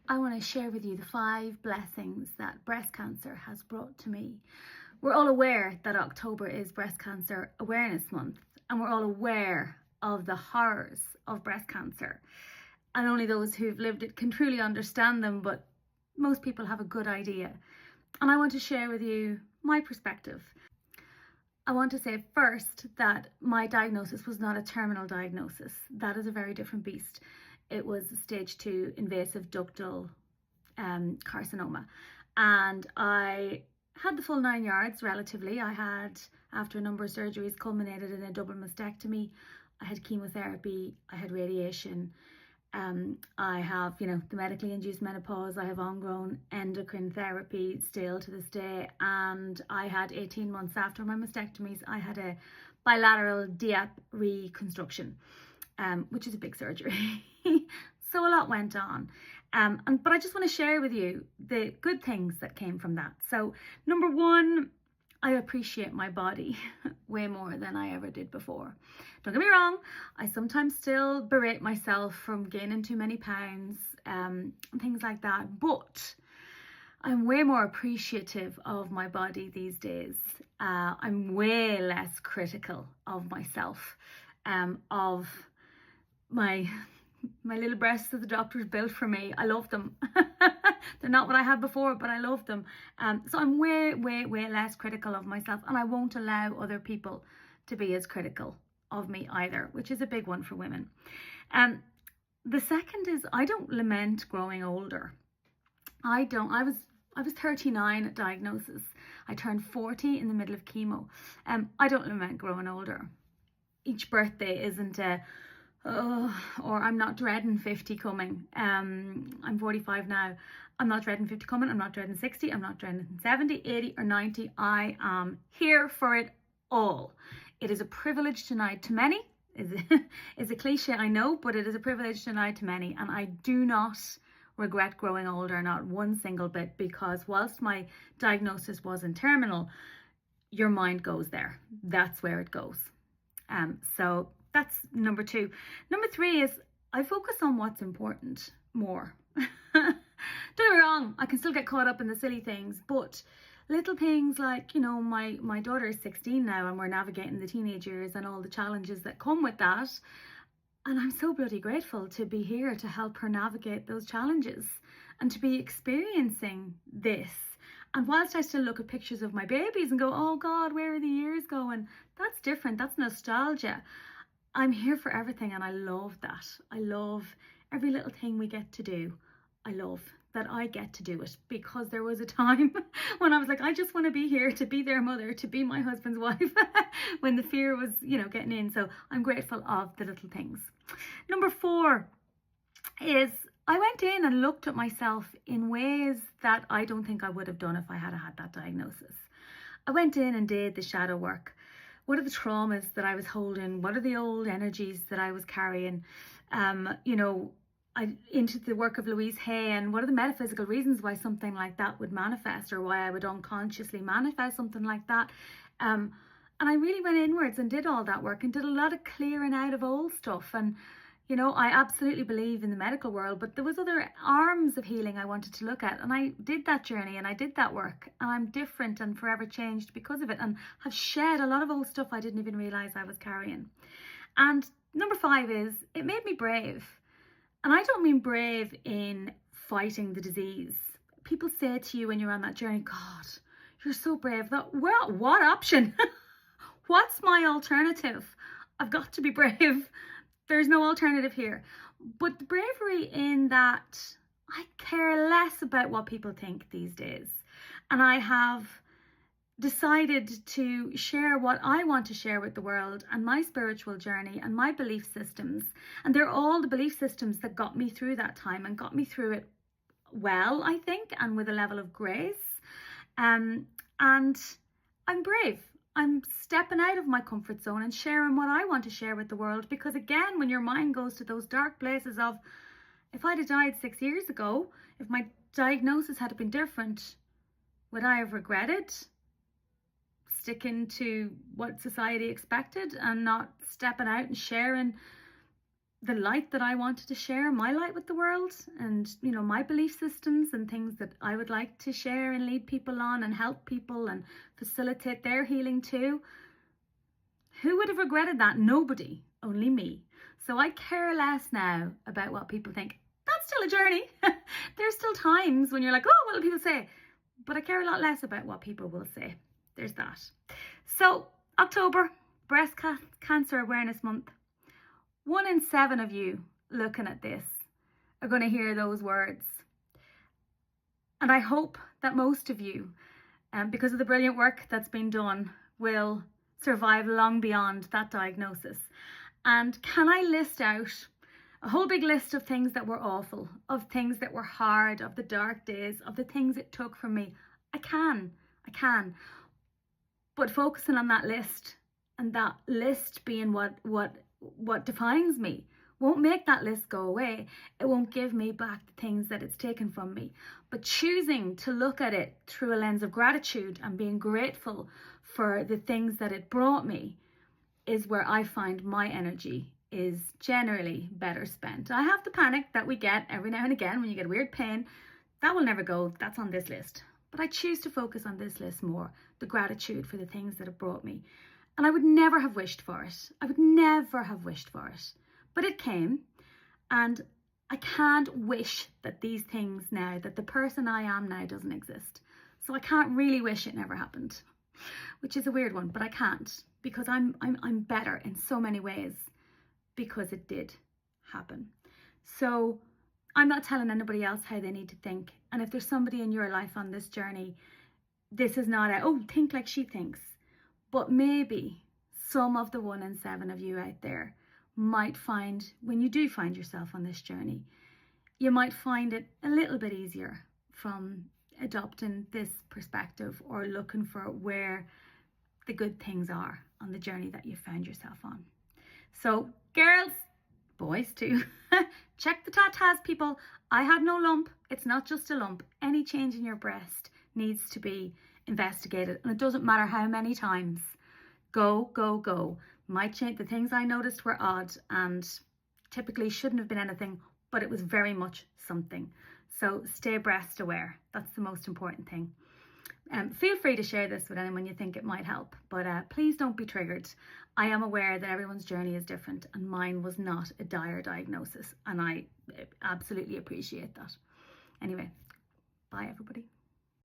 I want to share with you the 5 blessings that breast cancer has brought to me. We're all aware that October is Breast Cancer Awareness Month, and we're all aware of the horrors of breast cancer. And only those who've lived it can truly understand them, but most people have a good idea. And I want to share with you my perspective. I want to say first that my diagnosis was not a terminal diagnosis. That is a very different beast. It was stage 2 invasive ductal carcinoma. And I had the full 9 yards relatively. I had, after a number of surgeries, culminated in a double mastectomy. I had chemotherapy, I had radiation. I have, the medically induced menopause. I have ongoing endocrine therapy still to this day. And I had 18 months after my mastectomies, I had a bilateral DIAP reconstruction, which is a big surgery. So a lot went on. But I just want to share with you the good things that came from that. So number 1, I appreciate my body way more than I ever did before. Don't get me wrong, I sometimes still berate myself from gaining too many pounds and things like that, but I'm way more appreciative of my body these days. I'm way less critical of myself, of my little breasts that the doctors built for me. I love them. They're not what I had before, but I love them. So I'm way less critical of myself, and I won't allow other people to be as critical of me either, which is a big one for women. The second is I don't lament growing older. I was 39 at diagnosis. I turned 40 in the middle of chemo. I don't lament growing older. Each birthday isn't a or I'm not dreading 50 coming. I'm 45 now. I'm not dreading 50 coming. I'm not dreading 60. I'm not dreading 70, 80 or 90. I am here for it all. It is a privilege denied to many. Is a cliche, I know, but it is a privilege denied to many. And I do not regret growing older, not one single bit, because whilst my diagnosis wasn't terminal, your mind goes there. That's where it goes. So that's number 2. Number 3 is I focus on what's important more. Don't get me wrong, I can still get caught up in the silly things, but little things like, my daughter is 16 now and we're navigating the teenage years and all the challenges that come with that. And I'm so bloody grateful to be here to help her navigate those challenges and to be experiencing this. And whilst I still look at pictures of my babies and go, oh God, where are the years going? That's different. That's nostalgia. I'm here for everything, and I love that. I love every little thing we get to do. I love that I get to do it, because there was a time when I was like, I just want to be here to be their mother, to be my husband's wife, when the fear was, getting in. So I'm grateful of the little things. Number 4 is I went in and looked at myself in ways that I don't think I would have done if I had had that diagnosis. I went in and did the shadow work. What are the traumas that I was holding? What are the old energies that I was carrying? I into the work of Louise Hay, and what are the metaphysical reasons why something like that would manifest, or why I would unconsciously manifest something like that. And I really went inwards and did all that work and did a lot of clearing out of old stuff. And I absolutely believe in the medical world, but there was other arms of healing I wanted to look at. And I did that journey and I did that work, and I'm different and forever changed because of it, and have shed a lot of old stuff I didn't even realize I was carrying. And number 5 is it made me brave. And I don't mean brave in fighting the disease. People say to you when you're on that journey, God, you're so brave. What option? What's my alternative? I've got to be brave. There's no alternative here. But the bravery in that I care less about what people think these days. And I have decided to share what I want to share with the world, and my spiritual journey and my belief systems. And they're all the belief systems that got me through that time and got me through it well, I think, and with a level of grace. And I'm brave. I'm stepping out of my comfort zone and sharing what I want to share with the world, because again, when your mind goes to those dark places of, if I'd have died 6 years ago, if my diagnosis had been different, would I have regretted sticking to what society expected and not stepping out and sharing the light that I wanted to share, my light with the world, and my belief systems and things that I would like to share and lead people on and help people and facilitate their healing too. Who would have regretted that? Nobody, only me. So I care less now about what people think. That's still a journey. There's still times when you're like, oh, what will people say? But I care a lot less about what people will say. There's that. So October, Breast Cancer Awareness Month. 1 in 7 of you looking at this are going to hear those words. And I hope that most of you, because of the brilliant work that's been done, will survive long beyond that diagnosis. And can I list out a whole big list of things that were awful, of things that were hard, of the dark days, of the things it took from me? I can. But focusing on that list, and that list being what defines me, won't make that list go away. It won't give me back the things that it's taken from me. But choosing to look at it through a lens of gratitude and being grateful for the things that it brought me is where I find my energy is generally better spent. I have the panic that we get every now and again when you get a weird pain. That will never go. That's on this list. But I choose to focus on this list more, the gratitude for the things that have brought me. And I would never have wished for it. But it came, and I can't wish that these things now, that the person I am now doesn't exist. So I can't really wish it never happened, which is a weird one, but I can't, because I'm better in so many ways because it did happen. So I'm not telling anybody else how they need to think. And if there's somebody in your life on this journey, this is not think like she thinks. But maybe some of the 1 in 7 of you out there might find, when you do find yourself on this journey, you might find it a little bit easier from adopting this perspective or looking for where the good things are on the journey that you found yourself on. So girls, boys too, check the tatas, people. I had no lump. It's not just a lump. Any change in your breast needs to be investigated, and it doesn't matter how many times. Go. The things I noticed were odd and typically shouldn't have been anything, but it was very much something. So stay breast aware. That's the most important thing. Feel free to share this with anyone you think it might help, but please don't be triggered. I am aware that everyone's journey is different, and mine was not a dire diagnosis, and I absolutely appreciate that. Anyway, bye everybody.